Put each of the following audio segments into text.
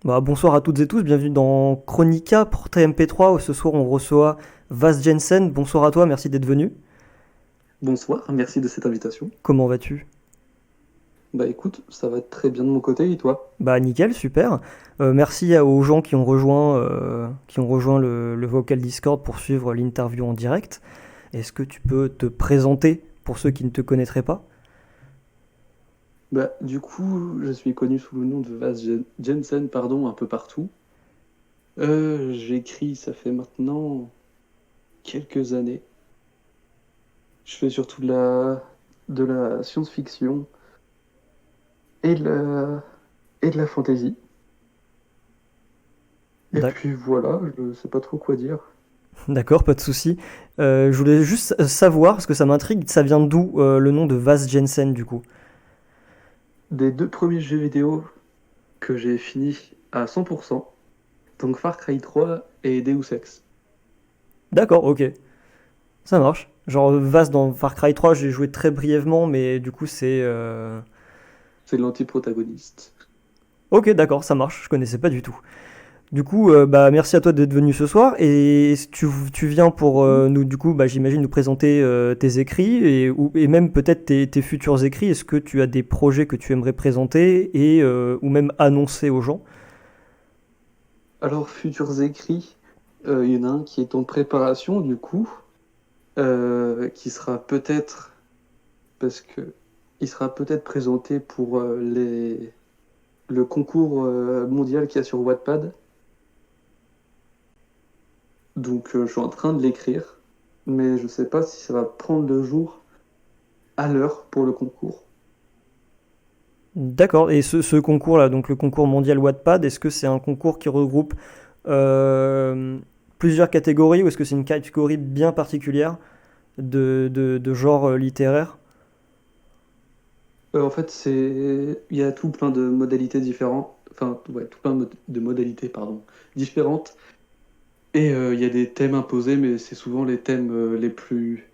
Bah, bonsoir à toutes et tous, bienvenue dans Chronica pour TMP3. Ce soir, on reçoit Vas Jensen. Bonsoir à toi, merci d'être venu. Bonsoir, merci de cette invitation. Comment vas-tu? Bah écoute, ça va très bien de mon côté et toi? Bah, nickel, super. Merci aux gens qui ont rejoint le vocal Discord pour suivre l'interview en direct. Est-ce que tu peux te présenter pour ceux qui ne te connaîtraient pas? Bah du coup, je suis connu sous le nom de Jensen, pardon, un peu partout. J'écris, ça fait maintenant quelques années. Je fais surtout de la science-fiction et de la fantasy. Et D'ac- puis voilà, je sais pas trop quoi dire. D'accord, pas de souci. Je voulais juste savoir, parce que ça m'intrigue, ça vient d'où le nom de Vas Jensen du coup? Des deux premiers jeux vidéo que j'ai fini à 100%, donc Far Cry 3 et Deus Ex. D'accord, ok. Ça marche. Genre, Vast dans Far Cry 3, j'ai joué très brièvement, mais du coup, c'est. C'est l'anti-protagoniste. Ok, d'accord, ça marche. Je connaissais pas du tout. Du coup, bah, merci à toi d'être venu ce soir. Et tu viens pour nous, du coup, bah, j'imagine, nous présenter tes écrits et même peut-être tes futurs écrits. Est-ce que tu as des projets que tu aimerais présenter ou même annoncer aux gens? Alors, futurs écrits, il y en a un qui est en préparation, du coup, qui sera peut-être, parce que il sera peut-être présenté pour le concours mondial qu'il y a sur Wattpad. Donc, je suis en train de l'écrire, mais je ne sais pas si ça va prendre le jour à l'heure pour le concours. D'accord. Et ce concours-là, donc le concours mondial Wattpad, est-ce que c'est un concours qui regroupe euh, plusieurs catégories ou est-ce que c'est une catégorie bien particulière de genre littéraire? En fait, il y a tout plein de modalités différentes, enfin, ouais, tout plein de modalités, pardon, différentes. Et il y a des thèmes imposés, mais c'est souvent les thèmes les plus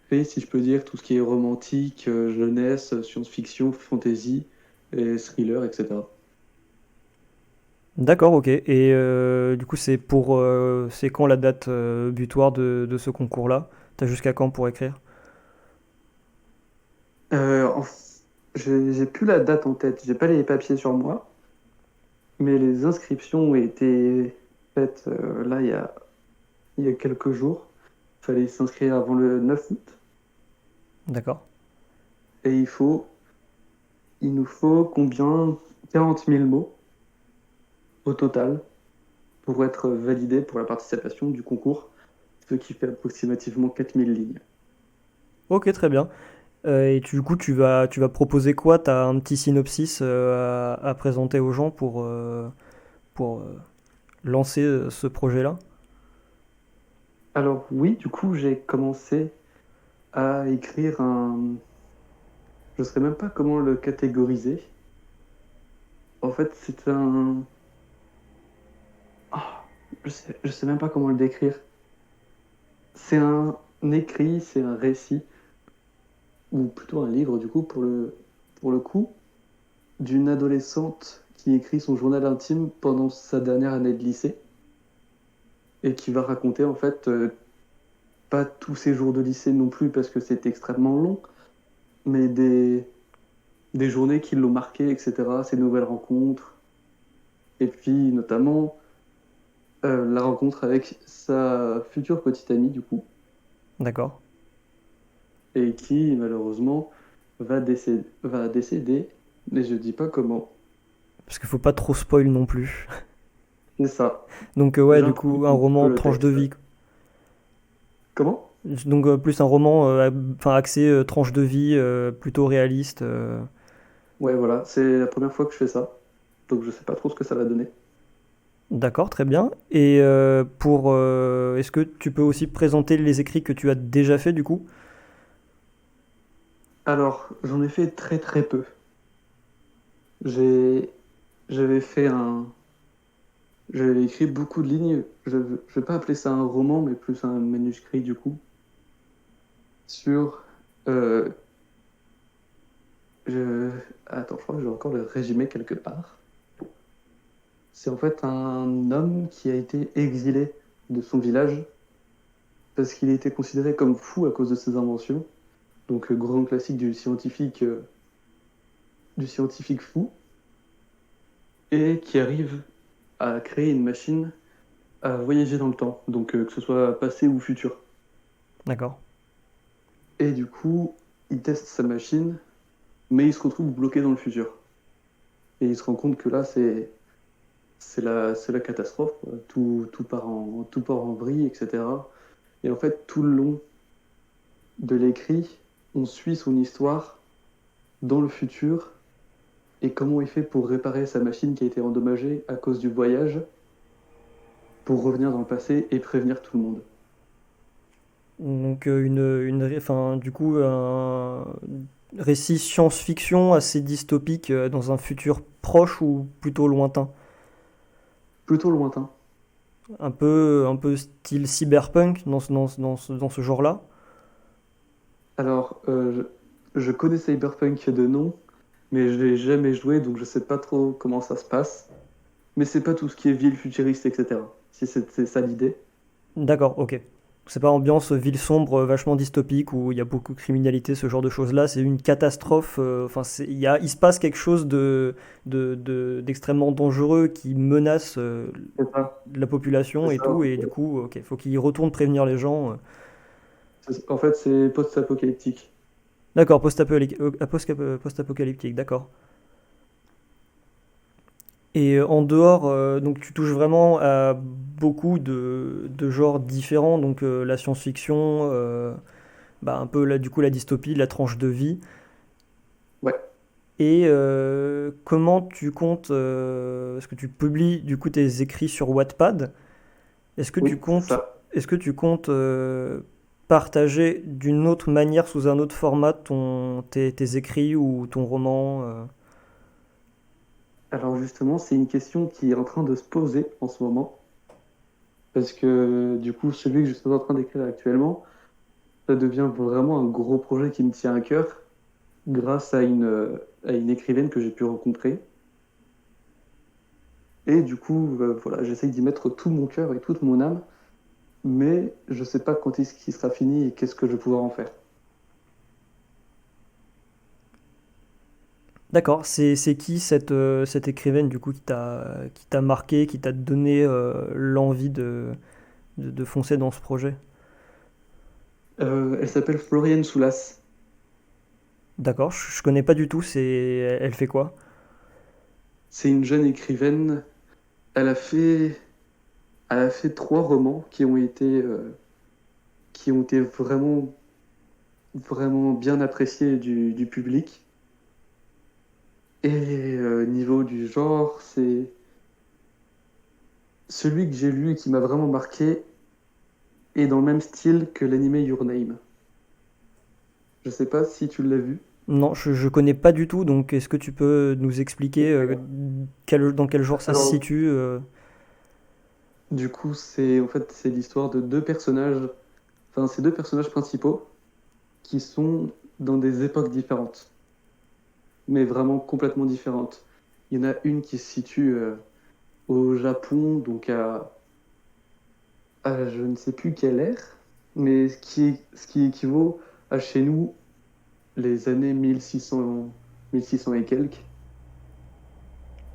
fait, si je peux dire, tout ce qui est romantique, jeunesse, science-fiction, fantasy, et thriller, etc. D'accord, ok. Et du coup, c'est quand la date butoir de ce concours-là? T'as jusqu'à quand pour écrire? Euh, en f- j'ai plus la date en tête, j'ai pas les papiers sur moi, mais les inscriptions ont été faites là il y a quelques jours. Il fallait s'inscrire avant le 9 août D'accord. et il nous faut combien? 40 000 mots au total pour être validé pour la participation du concours, ce qui fait approximativement 4 000 lignes. Ok, très bien. Et du coup, tu vas proposer quoi? T'as un petit synopsis à présenter aux gens pour lancer ce projet-là? Alors oui, du coup, j'ai commencé à écrire je ne sais même pas comment le catégoriser. En fait, c'est un... Ah, je sais même pas comment le décrire. C'est un écrit, c'est un récit, ou plutôt un livre, du coup, pour le coup, d'une adolescente qui écrit son journal intime pendant sa dernière année de lycée, et qui va raconter, en fait, pas tous ses jours de lycée non plus, parce que c'est extrêmement long, mais des journées qui l'ont marqué, etc., ses nouvelles rencontres, et puis notamment la rencontre avec sa future petite amie, du coup, D'accord. et qui, malheureusement, va décéder, mais je dis pas comment. Parce qu'il faut pas trop spoil non plus. C'est ça. Donc, ouais, du J'introduis coup, un un petit peu roman le tranche de texte. vie. Comment? Donc, plus un roman enfin, axé tranche de vie, plutôt réaliste. Ouais, voilà, c'est la première fois que je fais ça, donc je sais pas trop ce que ça va donner. D'accord, très bien. Et est-ce que tu peux aussi présenter les écrits que tu as déjà fait du coup? Alors, j'en ai fait très très peu. J'ai, j'avais fait j'avais écrit beaucoup de lignes. Je vais pas appeler ça un roman, mais plus un manuscrit du coup, sur euh, Je... Attends, je crois que je vais encore le résumer quelque part. C'est en fait un homme qui a été exilé de son village parce qu'il était considéré comme fou à cause de ses inventions. Donc, grand classique du scientifique fou, et qui arrive à créer une machine à voyager dans le temps, donc que ce soit passé ou futur. D'accord. Et du coup, il teste sa machine, mais il se retrouve bloqué dans le futur. Et il se rend compte que là, c'est la catastrophe, quoi. Tout part en vrille, etc. Et en fait, tout le long de l'écrit, on suit son histoire dans le futur et comment il fait pour réparer sa machine qui a été endommagée à cause du voyage, pour revenir dans le passé et prévenir tout le monde. Donc enfin, du coup, un récit science-fiction assez dystopique dans un futur proche ou plutôt lointain. Plutôt lointain. Un peu style cyberpunk dans ce genre-là. Alors, je connais Cyberpunk de nom, mais je l'ai jamais joué, donc je sais pas trop comment ça se passe. Mais c'est pas tout ce qui est ville futuriste, etc. Si c'est ça l'idée. D'accord, ok. C'est pas ambiance ville sombre, vachement dystopique où il y a beaucoup de criminalité, ce genre de choses-là. C'est une catastrophe. Enfin, il se passe quelque chose d'extrêmement dangereux qui menace C'est ça. la population C'est et ça. tout. Et du coup, ok, faut qu'ils retournent prévenir les gens. En fait, c'est post-apocalyptique. D'accord, post-apocalyptique, d'accord. Et en dehors, donc tu touches vraiment à beaucoup de genres différents, donc la science-fiction, bah, un peu du coup la dystopie, la tranche de vie. Ouais, Et comment tu comptes, est-ce que tu publies du coup tes écrits sur Wattpad? Est-ce que tu oui, c'est comptes, ça. est-ce que tu comptes partager d'une autre manière, sous un autre format, tes écrits ou ton roman? Alors justement, c'est une question qui est en train de se poser en ce moment. Parce que du coup, celui que je suis en train d'écrire actuellement, ça devient vraiment un gros projet qui me tient à cœur grâce à une écrivaine que j'ai pu rencontrer. Et du coup, voilà, j'essaye d'y mettre tout mon cœur et toute mon âme, mais je sais pas quand est-ce qu'il sera fini et qu'est-ce que je vais pouvoir en faire. D'accord, c'est qui cette écrivaine du coup qui t'a marqué, qui t'a donné l'envie de foncer dans ce projet? Elle s'appelle Floriane Soulas. D'accord, je connais pas du tout, elle fait quoi? C'est une jeune écrivaine. Elle a fait, elle a fait trois romans qui ont été vraiment bien appréciés du public. Et niveau du genre, c'est celui que j'ai lu et qui m'a vraiment marqué est dans le même style que l'anime Your Name. Je sais pas si tu l'as vu. Non, je connais pas du tout, donc est-ce que tu peux nous expliquer dans quel genre ça se Alors, situe du coup, c'est l'histoire de deux personnages, enfin, c'est deux personnages principaux qui sont dans des époques différentes, mais vraiment complètement différentes. Il y en a une qui se situe au Japon, donc à je ne sais plus quelle ère, mais ce qui équivaut à chez nous les années 1600 et quelques.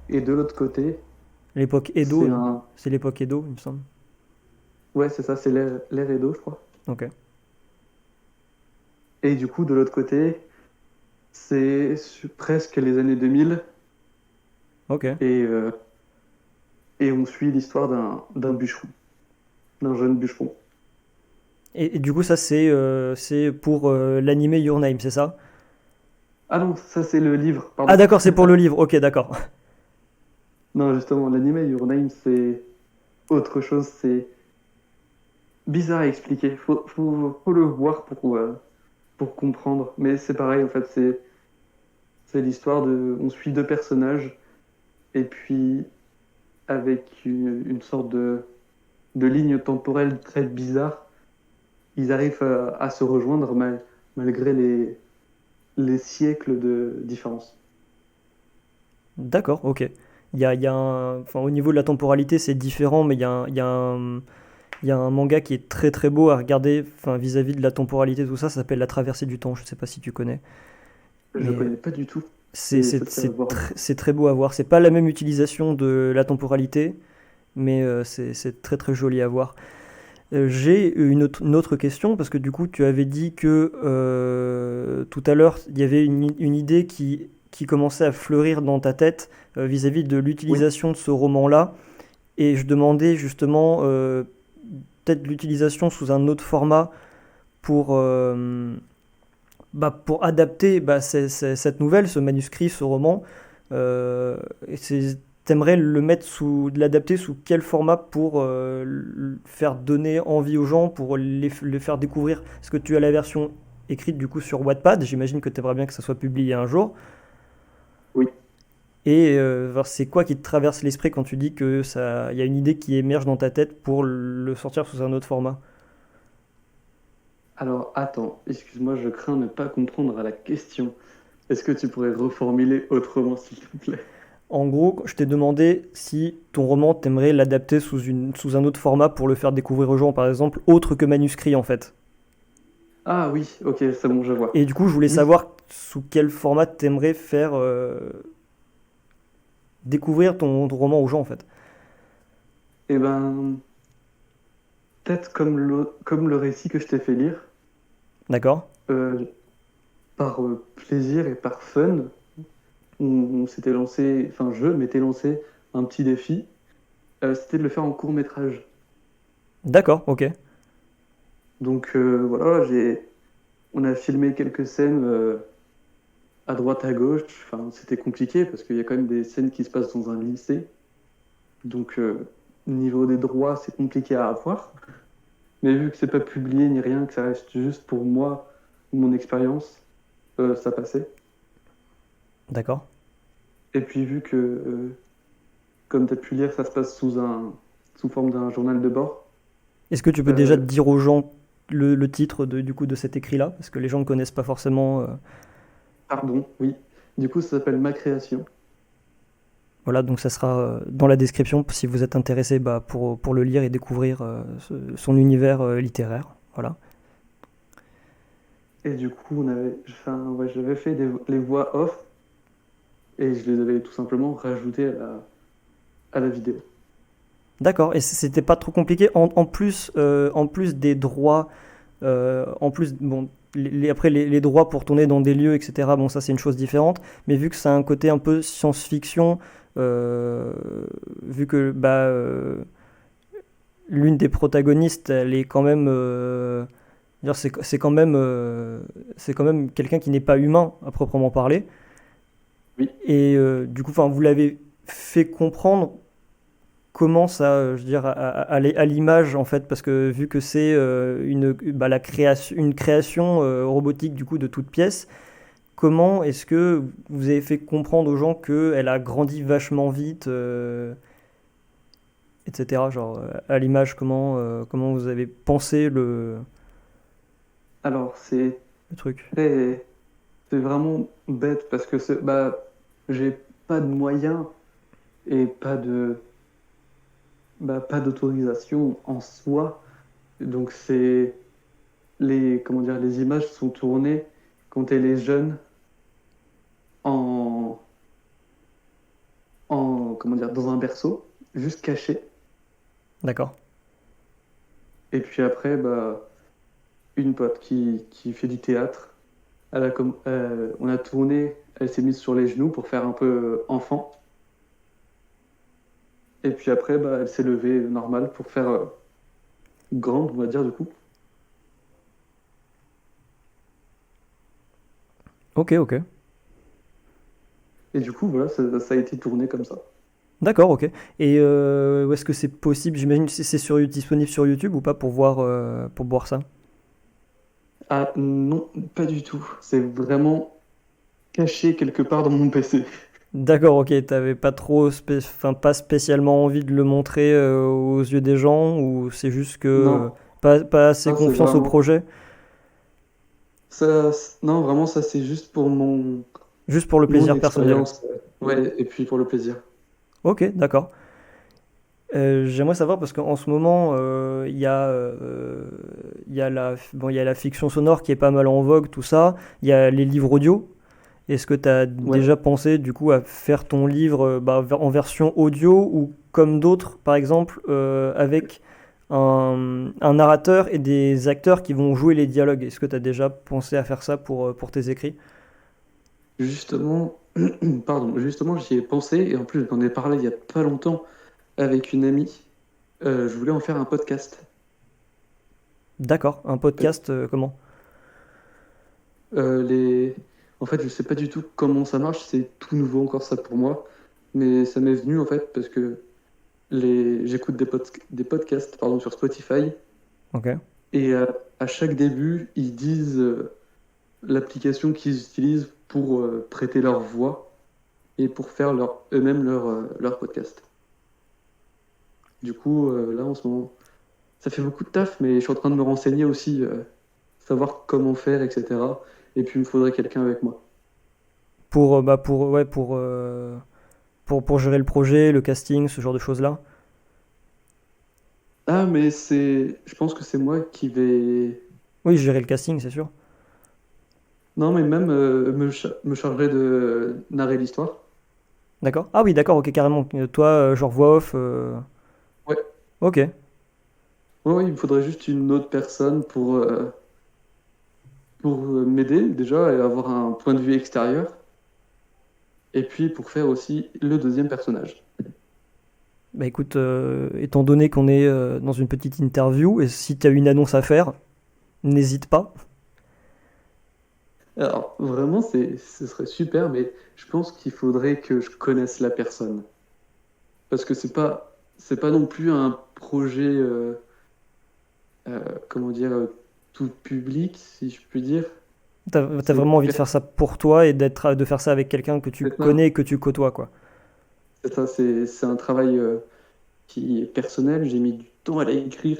Et de l'autre côté, l'époque Edo, c'est non? un... C'est l'époque Edo, il me semble. Ouais, c'est ça, c'est l'ère Edo, je crois. Ok. Et du coup, de l'autre côté, presque les années 2000, Ok. et, euh, et on suit l'histoire d'un bûcheron, d'un jeune bûcheron. Et du coup, ça c'est pour l'anime Your Name, c'est ça? Ah non, ça c'est le livre, Ah pardon. d'accord, c'est pour le livre. Ok, d'accord. Non, justement, l'anime Your Name, c'est autre chose, c'est bizarre à expliquer. Faut le voir pour comprendre. Mais c'est pareil, en fait, c'est l'histoire de... On suit deux personnages, et puis avec une sorte de ligne temporelle très bizarre, ils arrivent à se rejoindre malgré les siècles de différence. D'accord, ok. Enfin, au niveau de la temporalité, c'est différent, mais il y a un manga qui est très très beau à regarder, enfin, vis-à-vis de la temporalité, tout ça, ça s'appelle La Traversée du Temps, je sais pas si tu connais. Je Mais connais pas du tout. Ça te fait avoir. c'est très beau à voir. C'est pas la même utilisation de la temporalité, mais c'est très très joli à voir. J'ai une autre question, parce que du coup, tu avais dit que tout à l'heure, il y avait une idée qui commençait à fleurir dans ta tête vis-à-vis de Oui. l'utilisation de ce roman-là. Et je demandais justement peut-être l'utilisation sous un autre format pour, pour adapter cette nouvelle, ce manuscrit, ce roman. Et t'aimerais l'adapter sous quel format pour le faire donner envie aux gens, pour les faire découvrir? Est-ce que tu as la version écrite du coup sur Wattpad? J'imagine que tu aimerais bien que ça soit publié un jour. Oui. Et c'est quoi qui te traverse l'esprit quand tu dis que ça, il y a une idée qui émerge dans ta tête pour le sortir sous un autre format? Alors, attends, excuse-moi, je crains ne pas comprendre à la question. Est-ce que tu pourrais reformuler autrement, s'il te plaît? En gros, je t'ai demandé si ton roman, t'aimerais l'adapter sous un autre format pour le faire découvrir aux gens, par exemple, autre que manuscrit en fait. Ah oui, ok, c'est bon, je vois. Et du coup, je voulais Oui, savoir sous quel format t'aimerais faire découvrir ton roman aux gens en fait. eh ben, peut-être comme le récit que je t'ai fait lire, D'accord? euh, par plaisir et par fun, on s'était lancé, enfin, je m'étais lancé un petit défi, c'était de le faire en court métrage. D'accord, ok. Donc voilà, on a filmé quelques scènes à droite, à gauche. Enfin, c'était compliqué parce qu'il y a quand même des scènes qui se passent dans un lycée. Donc, niveau des droits, c'est compliqué à avoir. Mais vu que c'est pas publié ni rien, que ça reste juste pour moi, mon expérience, ça passait. D'accord. Et puis vu que, comme tu as pu lire, ça se passe sous forme d'un journal de bord. Est-ce que tu peux déjà euh, dire aux gens le titre du coup de cet écrit-là? Parce que les gens ne connaissent pas forcément. Pardon, oui. Du coup, ça s'appelle Ma création. Voilà, donc ça sera dans la description si vous êtes intéressé pour le lire et découvrir son univers littéraire. Voilà. Et du coup, enfin, ouais, j'avais fait les voix off et je les avais tout simplement rajoutées à la vidéo. D'accord, et c'était pas trop compliqué. En plus des droits, en plus, bon, après les droits pour tourner dans des lieux, etc., bon, ça c'est une chose différente. Mais vu que c'est un côté un peu science-fiction, euh, vu que l'une des protagonistes, elle est quand même. Dire, c'est quand même quelqu'un qui n'est pas humain à proprement parler. Oui. Et du coup, enfin, vous l'avez fait comprendre comment ça, je veux dire, à l'image en fait, parce que vu que c'est une création robotique du coup de toute pièce, comment est-ce que vous avez fait comprendre aux gens qu'elle a grandi vachement vite, etc. Genre à l'image, comment vous avez pensé Alors, le truc? très- c'est vraiment bête parce que j'ai pas de moyens et pas d'autorisation en soi. Donc, comment dire, les images sont tournées quand elle est jeune en, comment dire, dans un berceau, juste caché. D'accord. Et puis après, une pote qui fait du théâtre. On a tourné, elle s'est mise sur les genoux pour faire un peu enfant. Et puis après, elle s'est levée normal pour faire grande, on va dire, du coup. Ok, ok. Et du coup, voilà, ça a été tourné comme ça. D'accord, ok. Et où est-ce que c'est possible? J'imagine que c'est disponible sur YouTube ou pas pour voir ça? Ah non, pas du tout. C'est vraiment caché quelque part dans mon PC. D'accord, ok. T'avais pas enfin, pas spécialement envie de le montrer aux yeux des gens ou c'est juste que Non, pas assez non, c'est confiance au vraiment projet? non, vraiment, ça c'est juste pour Juste pour le mon plaisir personnel. expérience. Ouais, et puis pour le plaisir. Ok, d'accord. J'aimerais savoir parce qu'en ce moment, il y a bon, il y a la fiction sonore qui est pas mal en vogue, tout ça. Il y a les livres audio. Est-ce que tu as Ouais. déjà pensé du coup à faire ton livre en version audio ou comme d'autres, par exemple, avec un narrateur et des acteurs qui vont jouer les dialogues? Est-ce que tu as déjà pensé à faire ça pour tes écrits? Justement, pardon, justement, j'y ai pensé et en plus, j'en ai parlé il y a pas longtemps avec une amie. Je voulais en faire un podcast. D'accord, un Euh, podcast, comment? les... En fait, je sais pas du tout comment ça marche, c'est tout nouveau encore ça pour moi, mais ça m'est venu en fait parce que j'écoute des podcasts pardon, sur Spotify Ok. et à chaque début, ils disent l'application qu'ils utilisent pour prêter leur voix et pour faire eux-mêmes leur podcast. Du coup, là en ce moment, ça fait beaucoup de taf, mais je suis en train de me renseigner aussi, savoir comment faire, etc. Et puis il me faudrait quelqu'un avec moi. Ouais, pour gérer le projet, le casting, ce genre de choses-là. Ah, mais je pense que c'est moi qui vais. Oui, gérer le casting, c'est sûr. Non, mais même me charger de narrer l'histoire. D'accord. Ah oui, d'accord, ok, carrément. Toi, genre voix off. Ouais. Ok. Ouais, ouais, il me faudrait juste une autre personne pour m'aider déjà et avoir un point de vue extérieur. Et puis pour faire aussi le deuxième personnage. Bah écoute, étant donné qu'on est dans une petite interview, et si tu as une annonce à faire, n'hésite pas. Alors vraiment, ce serait super, mais je pense qu'il faudrait que je connaisse la personne. Parce que c'est pas non plus un projet, comment dire, tout public, si je puis dire. T'as C'est vraiment envie de faire ça pour toi et de faire ça avec quelqu'un que tu c'est ça, connais et que tu côtoies, quoi. c'est un travail qui est personnel. J'ai mis du temps à l'écrire.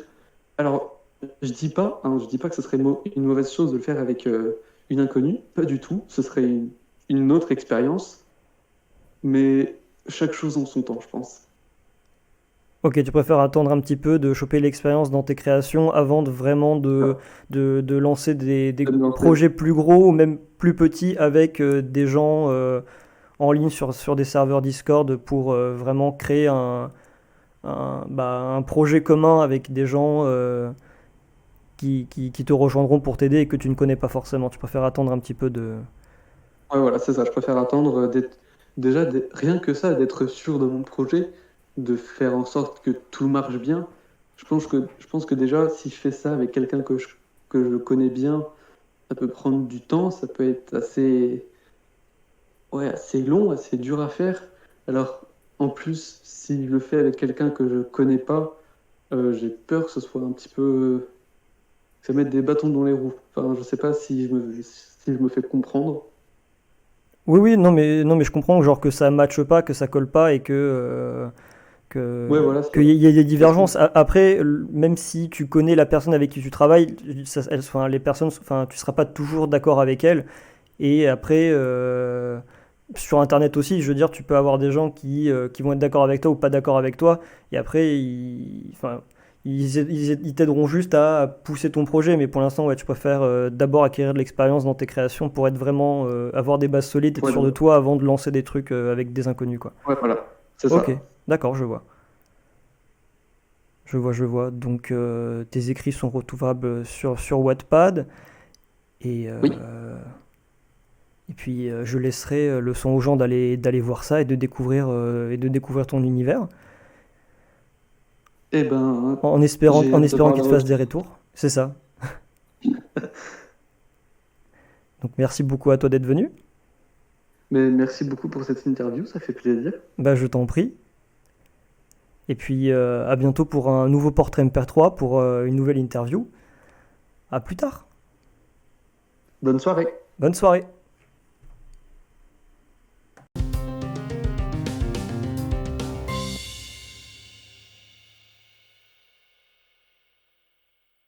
Alors, je dis pas que ce serait une mauvaise chose de le faire avec une inconnue, pas du tout. Ce serait une autre expérience, mais chaque chose en son temps, je pense. Ok, tu préfères attendre un petit peu, de choper l'expérience dans tes créations avant de vraiment Ah, de lancer des de me lancer. projets plus gros ou même plus petits avec des gens en ligne sur des serveurs Discord pour vraiment créer un projet commun avec des gens qui te rejoindront pour t'aider et que tu ne connais pas forcément. Tu préfères attendre un petit peu de... Ouais, voilà, c'est ça. Je préfère attendre déjà, rien que ça, d'être sûr de mon projet, de faire en sorte que tout marche bien. Je pense que déjà, si je fais ça avec quelqu'un que je connais bien, ça peut prendre du temps, ça peut être ouais, assez long, assez dur à faire. Alors, en plus, si je le fais avec quelqu'un que je connais pas, j'ai peur que ce soit un petit peu, que ça mette des bâtons dans les roues. Enfin, je sais pas si je me fais comprendre. Oui, oui, non, mais je comprends genre que ça matche pas, que ça colle pas et Ouais, voilà, qu'il y a des parce que divergences. Après, même si tu connais la personne avec qui tu travailles, enfin, les personnes, enfin, tu seras pas toujours d'accord avec elles. Et après, sur Internet aussi, je veux dire, tu peux avoir des gens qui vont être d'accord avec toi ou pas d'accord avec toi. Et après, enfin, ils t'aideront juste à pousser ton projet. Mais pour l'instant, ouais, tu préfères d'abord acquérir de l'expérience dans tes créations pour être vraiment, avoir des bases solides, être ouais, sûr de toi avant de lancer des trucs avec des inconnus, quoi. ouais, voilà, c'est Ok, ça. d'accord, je vois. Je vois, je vois. Donc, tes écrits sont retrouvables sur Wattpad. Et, Oui. et puis, je laisserai le son aux gens d'aller voir ça et de découvrir ton univers. Eh ben, j'ai En hâte de espérant voir qu'ils le te fassent des retour. retours. C'est ça. Donc, merci beaucoup à toi d'être venu. Mais merci beaucoup pour cette interview, ça fait plaisir. Bah, je t'en prie. Et puis, à bientôt pour un nouveau portrait MP3, pour une nouvelle interview. À plus tard. Bonne soirée. Bonne soirée.